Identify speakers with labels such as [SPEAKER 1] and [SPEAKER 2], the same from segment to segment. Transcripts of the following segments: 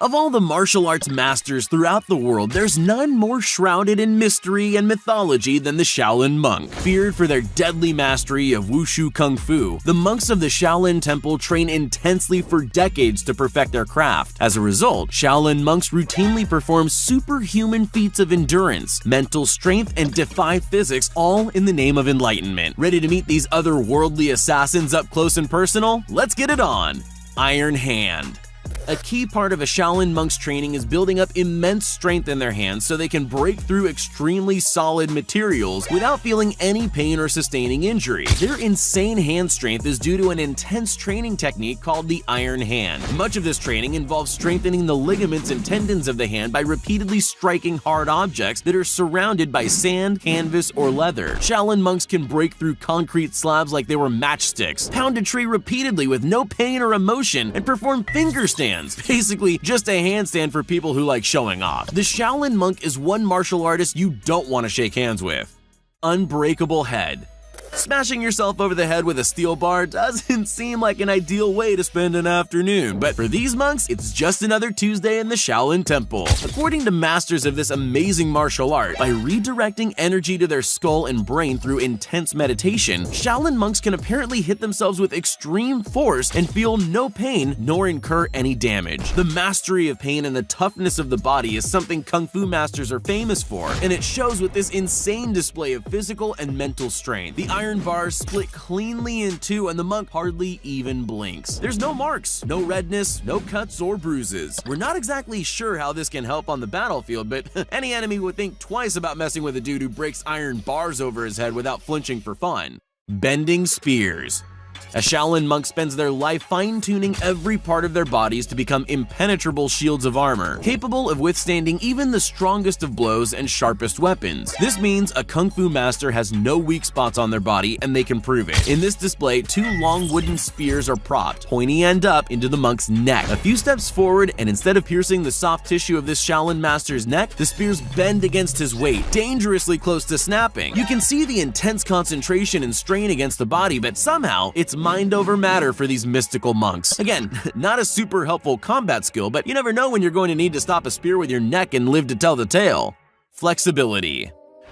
[SPEAKER 1] Of all the martial arts masters throughout the world, there's none more shrouded in mystery and mythology than the Shaolin Monk. Feared for their deadly mastery of wushu kung fu, the monks of the Shaolin Temple train intensely for decades to perfect their craft. As a result, Shaolin monks routinely perform superhuman feats of endurance, mental strength, and defy physics, all in the name of enlightenment. Ready to meet these otherworldly assassins up close and personal? Let's get it on! Iron Hand. A key part of a Shaolin monk's training is building up immense strength in their hands so they can break through extremely solid materials without feeling any pain or sustaining injury. Their insane hand strength is due to an intense training technique called the Iron Hand. Much of this training involves strengthening the ligaments and tendons of the hand by repeatedly striking hard objects that are surrounded by sand, canvas, or leather. Shaolin monks can break through concrete slabs like they were matchsticks, pound a tree repeatedly with no pain or emotion, and perform finger stands. Basically, just a handstand for people who like showing off. The Shaolin Monk is one martial artist you don't want to shake hands with. Unbreakable head. Smashing yourself over the head with a steel bar doesn't seem like an ideal way to spend an afternoon, but for these monks, it's just another Tuesday in the Shaolin Temple. According to masters of this amazing martial art, by redirecting energy to their skull and brain through intense meditation, Shaolin monks can apparently hit themselves with extreme force and feel no pain nor incur any damage. The mastery of pain and the toughness of the body is something kung fu masters are famous for, and it shows with this insane display of physical and mental strength. The iron bars split cleanly in two and the monk hardly even blinks. There's no marks, no redness, no cuts or bruises. We're not exactly sure how this can help on the battlefield, but any enemy would think twice about messing with a dude who breaks iron bars over his head without flinching for fun. Bending spears. A Shaolin monk spends their life fine-tuning every part of their bodies to become impenetrable shields of armor, capable of withstanding even the strongest of blows and sharpest weapons. This means a kung fu master has no weak spots on their body, and they can prove it. In this display, two long wooden spears are propped, pointy end up, into the monk's neck. A few steps forward, and instead of piercing the soft tissue of this Shaolin master's neck, the spears bend against his weight, dangerously close to snapping. You can see the intense concentration and strain against the body, but somehow, it's mind over matter for these mystical monks. Again, not a super helpful combat skill, but you never know when you're going to need to stop a spear with your neck and live to tell the tale. Flexibility.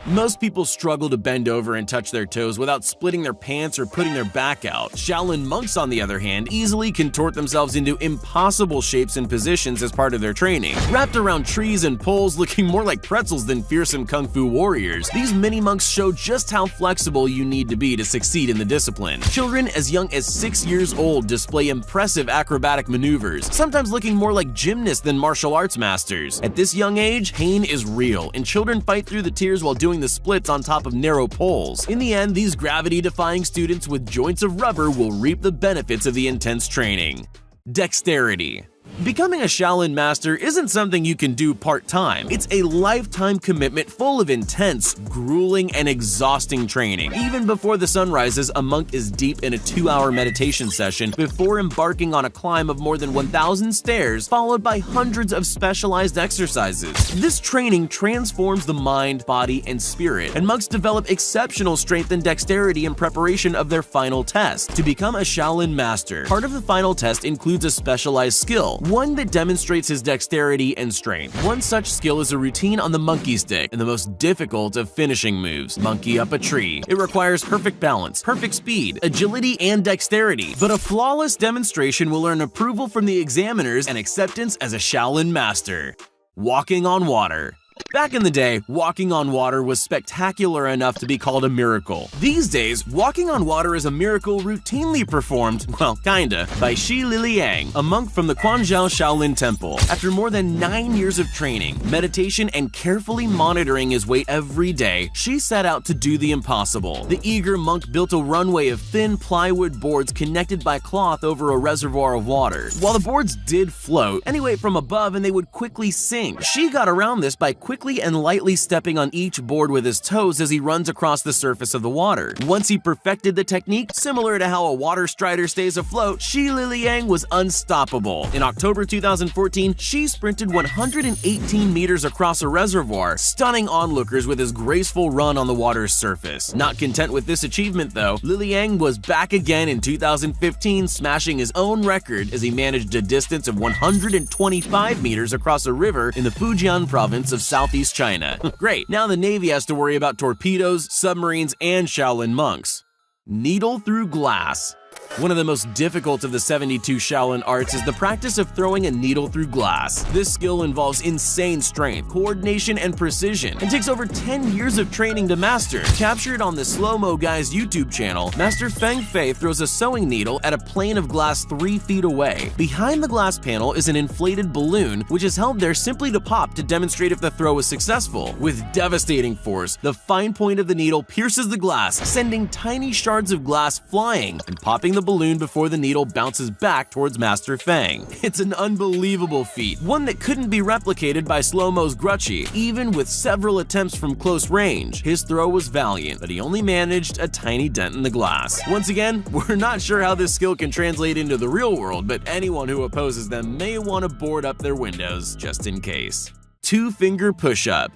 [SPEAKER 1] Most people struggle to bend over and touch their toes without splitting their pants or putting their back out. Shaolin monks, on the other hand, easily contort themselves into impossible shapes and positions as part of their training. Wrapped around trees and poles looking more like pretzels than fearsome kung fu warriors, these mini monks show just how flexible you need to be to succeed in the discipline. Children as young as 6 years old display impressive acrobatic maneuvers, sometimes looking more like gymnasts than martial arts masters. At this young age, pain is real, and children fight through the tears while doing the splits on top of narrow poles. In the end, these gravity-defying students with joints of rubber will reap the benefits of the intense training. Dexterity. Becoming a Shaolin master isn't something you can do part-time. It's a lifetime commitment full of intense, grueling, and exhausting training. Even before the sun rises, a monk is deep in a 2-hour meditation session before embarking on a climb of more than 1,000 stairs, followed by hundreds of specialized exercises. This training transforms the mind, body, and spirit, and monks develop exceptional strength and dexterity in preparation of their final test. To become a Shaolin master, part of the final test includes a specialized skill, one that demonstrates his dexterity and strength. One such skill is a routine on the monkey stick, and the most difficult of finishing moves, monkey up a tree. It requires perfect balance, perfect speed, agility, and dexterity, but a flawless demonstration will earn approval from the examiners and acceptance as a Shaolin master. Walking on water. Back in the day, walking on water was spectacular enough to be called a miracle. These days, walking on water is a miracle routinely performed, well, kinda, by Shi Liliang, a monk from the Quanzhou Shaolin Temple. After more than 9 years of training, meditation, and carefully monitoring his weight every day, Shi set out to do the impossible. The eager monk built a runway of thin plywood boards connected by cloth over a reservoir of water. While the boards did float, anyway from above, and they would quickly sink. Shi got around this by quickly quickly and lightly stepping on each board with his toes as he runs across the surface of the water. Once he perfected the technique, similar to how a water strider stays afloat, Shi Liliang was unstoppable. In October 2014, Shi sprinted 118 meters across a reservoir, stunning onlookers with his graceful run on the water's surface. Not content with this achievement though, Liliang was back again in 2015, smashing his own record as he managed a distance of 125 meters across a river in the Fujian province of southeast China. Great, now the Navy has to worry about torpedoes, submarines, and Shaolin monks. Needle through glass. One of the most difficult of the 72 Shaolin arts is the practice of throwing a needle through glass. This skill involves insane strength, coordination, and precision, and takes over 10 years of training to master. Captured on the Slow-Mo Guy's YouTube channel, Master Feng Fei throws a sewing needle at a plane of glass 3 feet away. Behind the glass panel is an inflated balloon, which is held there simply to pop to demonstrate if the throw is successful. With devastating force, the fine point of the needle pierces the glass, sending tiny shards of glass flying and popping the balloon before the needle bounces back towards Master Feng. It's an unbelievable feat, one that couldn't be replicated by Slow-Mo's Grutchy, even with several attempts from close range. His throw was valiant, but he only managed a tiny dent in the glass. Once again, we're not sure how this skill can translate into the real world, but anyone who opposes them may want to board up their windows, just in case. Two-finger push-up.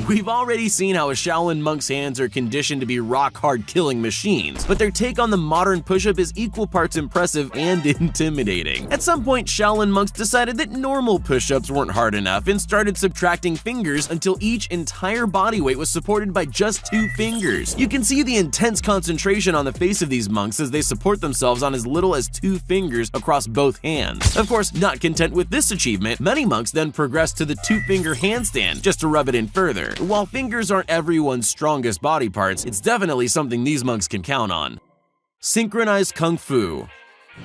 [SPEAKER 1] We've already seen how a Shaolin monk's hands are conditioned to be rock-hard killing machines, but their take on the modern push-up is equal parts impressive and intimidating. At some point, Shaolin monks decided that normal push-ups weren't hard enough and started subtracting fingers until each entire body weight was supported by just 2 fingers. You can see the intense concentration on the face of these monks as they support themselves on as little as 2 fingers across both hands. Of course, not content with this achievement, many monks then progressed to the 2-finger handstand just to rub it in further. While fingers aren't everyone's strongest body parts, it's definitely something these monks can count on. Synchronized Kung Fu.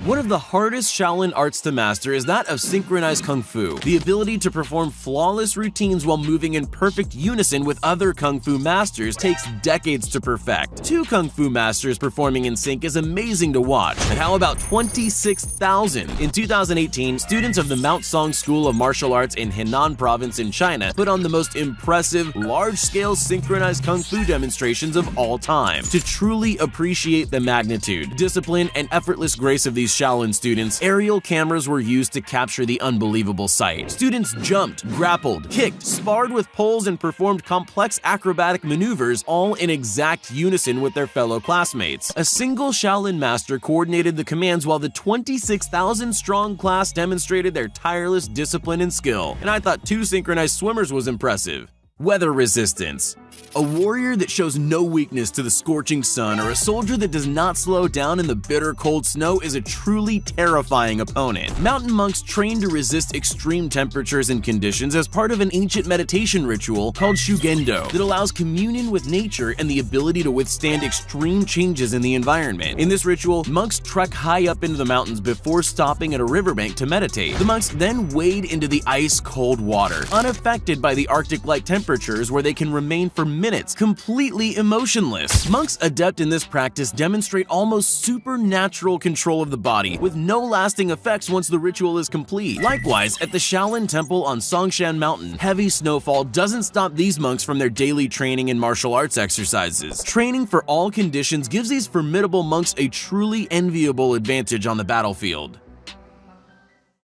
[SPEAKER 1] One of the hardest Shaolin arts to master is that of synchronized Kung Fu, the ability to perform flawless routines while moving in perfect unison with other Kung Fu masters takes decades to perfect. 2 Kung Fu masters performing in sync is amazing to watch, but how about 26,000? In 2018, students of the Mount Song School of Martial Arts in Henan Province in China put on the most impressive, large-scale synchronized Kung Fu demonstrations of all time. To truly appreciate the magnitude, discipline, and effortless grace of these Shaolin students, aerial cameras were used to capture the unbelievable sight. Students jumped, grappled, kicked, sparred with poles, and performed complex acrobatic maneuvers, all in exact unison with their fellow classmates. A single Shaolin master coordinated the commands while the 26,000-strong class demonstrated their tireless discipline and skill. And I thought 2 synchronized swimmers was impressive. Weather resistance. A warrior that shows no weakness to the scorching sun or a soldier that does not slow down in the bitter cold snow is a truly terrifying opponent. Mountain monks train to resist extreme temperatures and conditions as part of an ancient meditation ritual called shugendo that allows communion with nature and the ability to withstand extreme changes in the environment. In this ritual, monks trek high up into the mountains before stopping at a riverbank to meditate. The monks then wade into the ice-cold water, unaffected by the Arctic-like temperatures where they can remain for minutes, completely emotionless. Monks adept in this practice demonstrate almost supernatural control of the body, with no lasting effects once the ritual is complete. Likewise, at the Shaolin Temple on Songshan Mountain, heavy snowfall doesn't stop these monks from their daily training and martial arts exercises. Training for all conditions gives these formidable monks a truly enviable advantage on the battlefield.